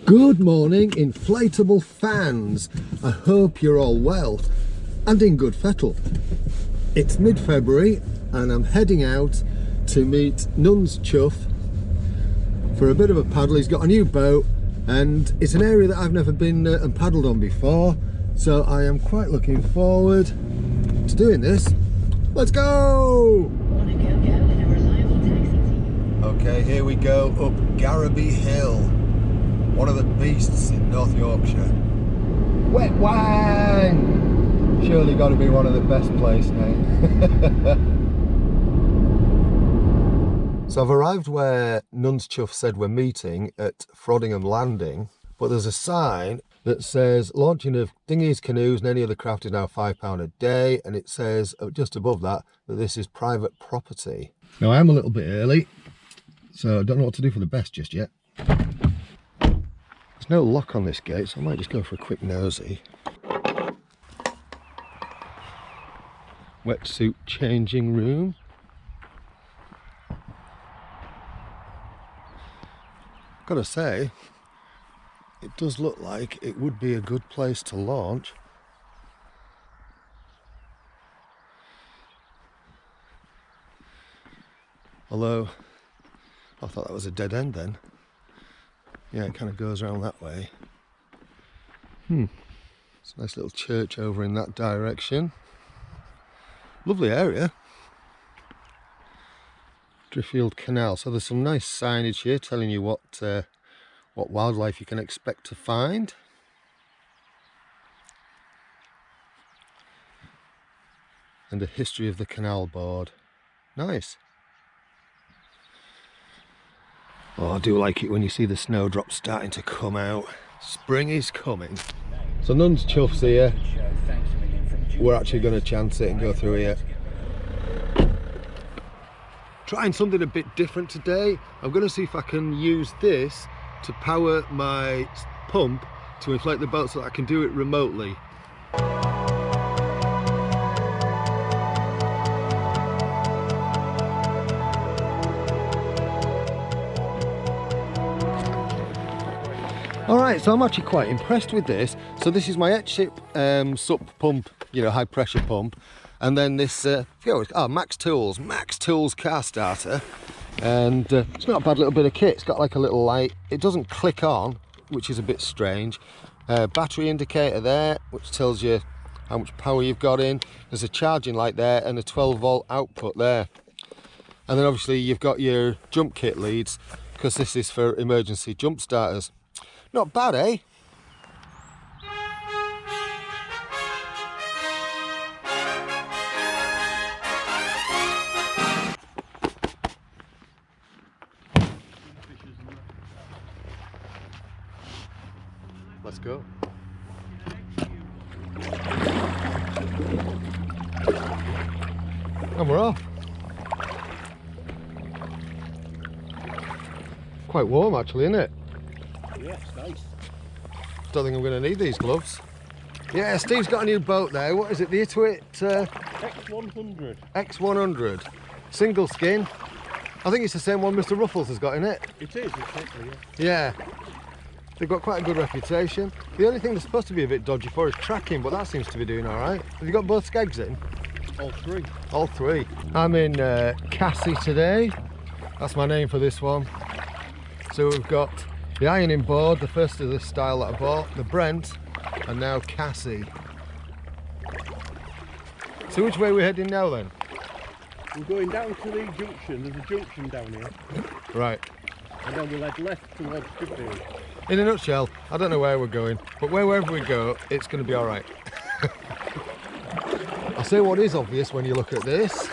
Good morning, inflatable fans. I hope you're all well and in good fettle. It's mid-February and I'm heading out to meet Nun's chuff for a bit of a paddle. He's got a new boat and it's an area that I've never been and paddled on before, so I am quite looking forward to doing this. Let's go! Okay, here we go up Garraby Hill, one of the beasts in North Yorkshire. Wet Wang! Surely got to be one of the best place names. So I've arrived where Nun's chuff said we're meeting at Frodingham Landing, but there's a sign that says launching of dinghies, canoes and any other craft is now £5 a day, and it says just above that that this is private property. Now I am a little bit early, so I don't know what to do for the best just yet. There's no lock on this gate, so I might just go for a quick nosy. Wetsuit changing room. Gotta say, it does look like it would be a good place to launch. Although, I thought that was a dead end then. Yeah, it kind of goes around that way. It's a nice little church over in that direction. Lovely area. Driffield Canal. So there's some nice signage here telling you what wildlife you can expect to find. And a history of the canal board. Nice. Oh, I do like it when you see the snowdrops starting to come out. Spring is coming. So Nun's chuff's here. We're actually going to chance it and go through here. Trying something a bit different today. I'm going to see if I can use this to power my pump to inflate the boat so that I can do it remotely. Alright, so I'm actually quite impressed with this. So this is my H-Ship SUP pump, you know, high pressure pump. And then this, Max Tools car starter. And it's not a bad little bit of kit. It's got like a little light. It doesn't click on, which is a bit strange. Battery indicator there, which tells you how much power you've got in. There's a charging light there and a 12 volt output there. And then obviously you've got your jump kit leads, because this is for emergency jump starters. Not bad, eh? Let's go. And we're off. Quite warm actually, isn't it? Yeah, it's nice. Don't think I'm going to need these gloves. Yeah, Steve's got a new boat there. What is it? The Itiwit X100. X100. Single skin. I think it's the same one Mr. Ruffles has got in it. It is, exactly, yeah. Yeah. They've got quite a good reputation. The only thing they're supposed to be a bit dodgy for is tracking, but that seems to be doing alright. Have you got both skegs in? All three. All three. I'm in Cassie today. That's my name for this one. So we've got the ironing board, the first of this style that I bought, the Brent, and now Cassie. So which way are we heading now then? We're going down to the junction. There's a junction down here. Right. And then we'll head left towards Driffield. In a nutshell, I don't know where we're going, but wherever we go, it's going to be alright. I'll say what is obvious when you look at this.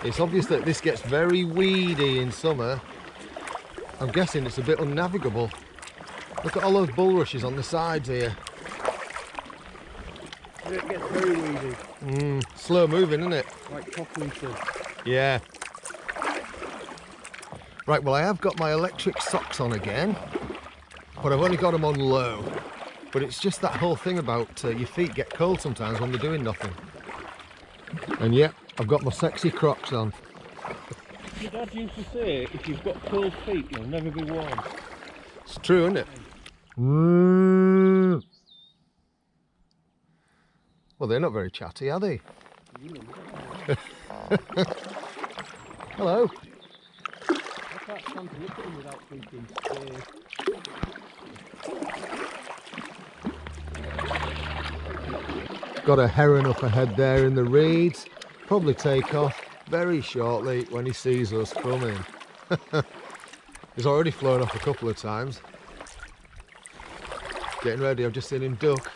It's obvious that this gets very weedy in summer. I'm guessing it's a bit unnavigable. Look at all those bulrushes on the sides here. It gets very weedy. Slow moving, isn't it? Like Cockington. Yeah. Right, well I have got my electric socks on again, but I've only got them on low. But it's just that whole thing about your feet get cold sometimes when they're doing nothing. And yep, I've got my sexy Crocs on. Your dad used to say, if you've got cold feet, you'll never be warm. It's true, isn't it? Well, they're not very chatty, are they? Hello. I can't stand to look at them without thinking Got a heron up ahead there in the reeds. Probably take off very shortly when he sees us coming. He's already flown off a couple of times. Getting ready, I've just seen him duck.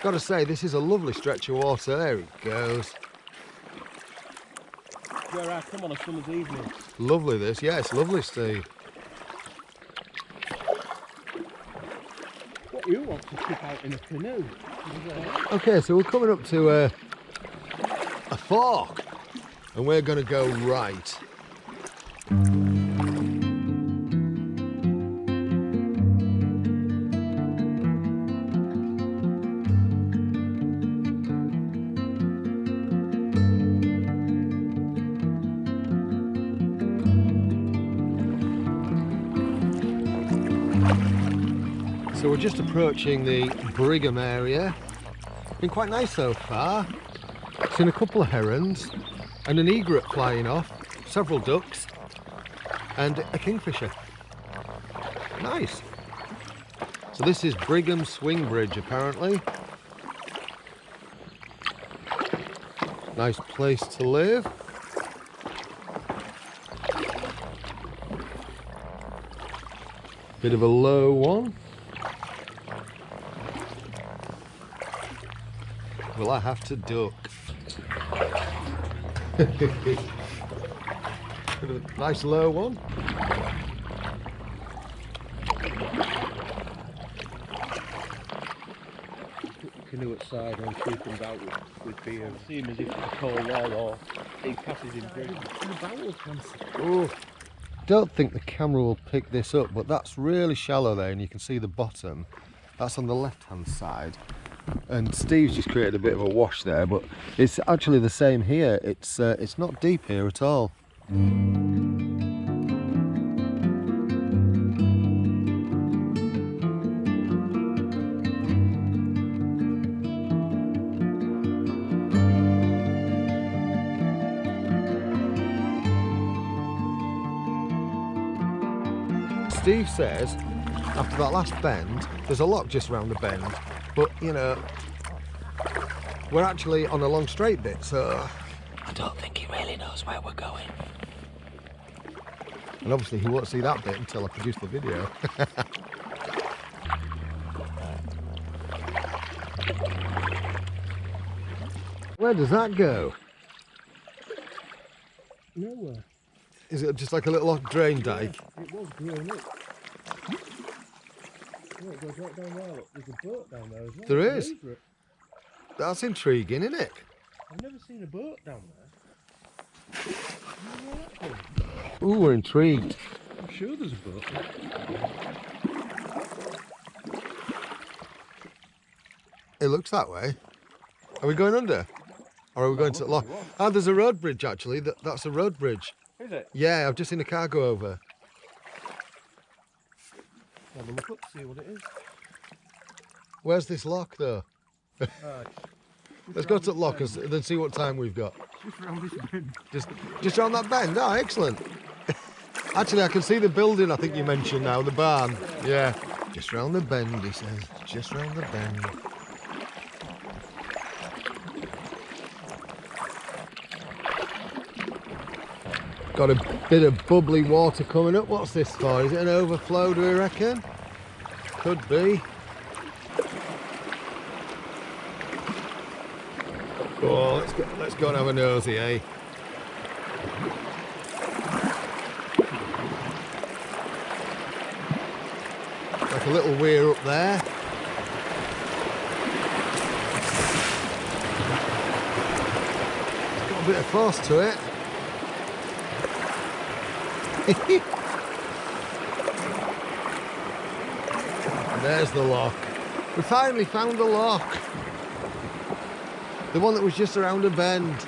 Got to say, this is a lovely stretch of water. There he goes. where I come on a summer's evening. Lovely this, yeah, it's lovely, Steve. What you want to trip out in a canoe? Okay, so we're coming up to a fork, and we're going to go right. So we're just approaching the Brigham area. Been quite nice so far. Seen a couple of herons and an egret flying off, several ducks and a kingfisher. Nice. So this is Brigham Swing Bridge apparently. Nice place to live. Bit of a low one. Will I have to duck? Nice low one. Put the canoe at side and shoot them out with beer. See him as if it's a cold wall or he passes in bridge. Oh, don't think the camera will pick this up, but that's really shallow there, and you can see the bottom. That's on the left-hand side. And Steve's just created a bit of a wash there, but it's actually the same here. It's not deep here at all. Steve says after that last bend, there's a lock just round the bend. But, you know, we're actually on a long straight bit, so I don't think he really knows where we're going. And obviously he won't see that bit until I produce the video. Where does that go? Nowhere. Is it just like a little drain dike? Yeah, it was grown up. Oh, it goes right down there. Look, there's a boat down there as well. There is. That's intriguing, isn't it? I've never seen a boat down there. Ooh, we're intrigued. I'm sure there's a boat. It looks that way. Are we going under? Or are we going to the lock? Ah, there's a road bridge actually. That's a road bridge. Is it? Yeah, I've just seen a car go over. Have a look up, see what it is. Where's this lock though? Let's go to the lock and then see what time we've got. Just around this bend. Just around that bend? Oh, excellent. Actually, I can see the building I think you mentioned now, the barn. Yeah. Just round the bend, he says. Just round the bend. Got a bit of bubbly water coming up. What's this for? Is it an overflow, do we reckon? Could be. Oh, let's go and have a nosy, eh? Like a little weir up there. Got a bit of force to it. And there's the lock. We finally found the lock. The one that was just around a bend.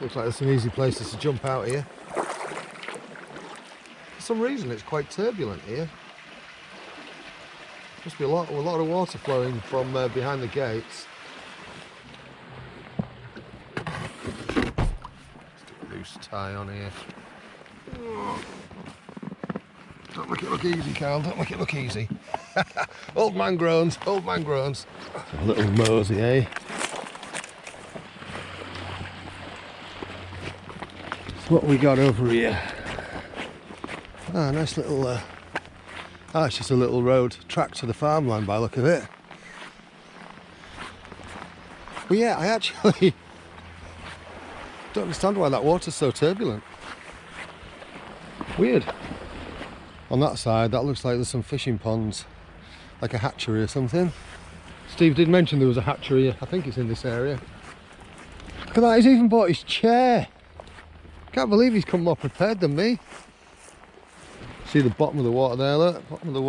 Looks like there's some easy places to jump out here. For some reason it's quite turbulent here. Must be a lot of water flowing from behind the gates. Stick a loose tie on here. Don't make it look easy, Carl, don't make it look easy. Old man groans, old man groans. A little mosey, eh? So what we got over here? Ah, nice little, it's just a little road track to the farmland by the look of it. But yeah, I actually don't understand why that water's so turbulent. Weird. On that side, that looks like there's some fishing ponds, like a hatchery or something. Steve did mention there was a hatchery, I think it's in this area. Look at that, he's even bought his chair. Can't believe he's come more prepared than me. See the bottom of the water there, look. Bottom of the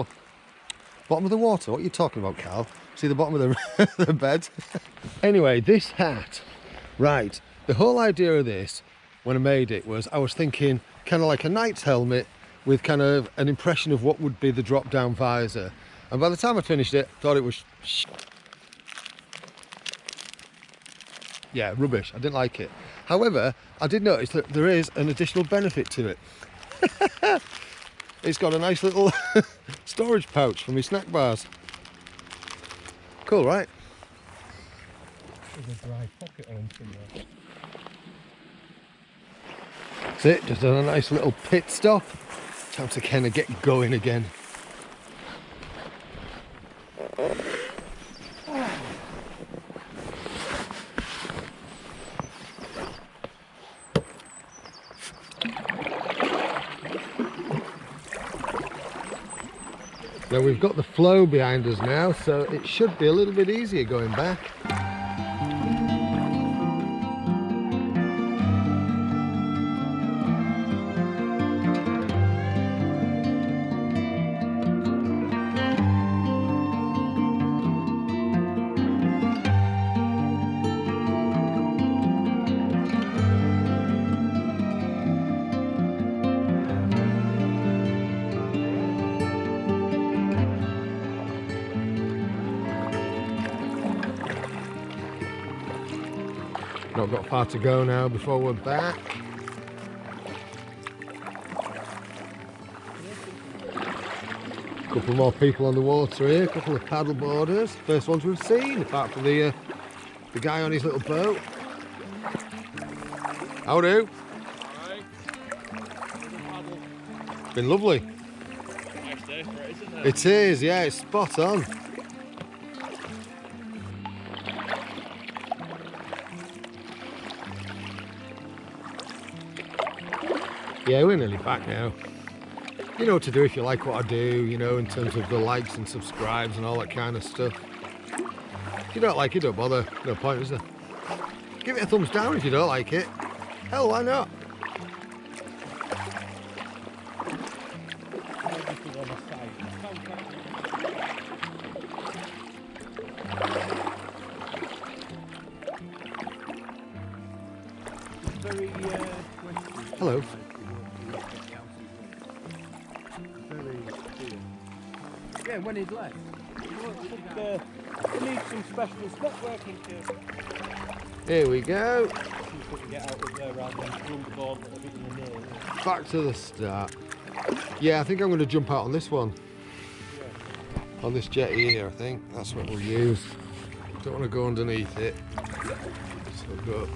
water? What are you talking about, Carl? See the bottom of the bed? Anyway, this hat. Right, the whole idea of this, when I made it, was I was thinking kind of like a knight's helmet with kind of an impression of what would be the drop-down visor. And by the time I finished it, I thought it was yeah, rubbish. I didn't like it. However, I did notice that there is an additional benefit to it. It's got a nice little storage pouch for my snack bars. Cool, right? There's a dry pocket on somewhere. That's it, just done a nice little pit stop. Time to kind of get going again. Now we've got the flow behind us now, so it should be a little bit easier going back. Not got far to go now before we're back. Couple more people on the water here, a couple of paddle boarders. First ones we've seen, apart from the guy on his little boat. How do? It's been lovely. Nice day for it, isn't it? It is, yeah, it's spot on. Yeah, we're nearly back now. You know what to do if you like what I do, you know, in terms of the likes and subscribes and all that kind of stuff. If you don't like it, don't bother. No point, is there? Give it a thumbs down if you don't like it. Hell, why not? Hello. Yeah, when he'd left. We need some special stuff working to. Here we go. Get out of there rather than run the board a bit in the nail. Back to the start. Yeah, I think I'm going to jump out on this one. Yeah. On this jetty here, I think. That's what we'll use. Don't want to go underneath it. So go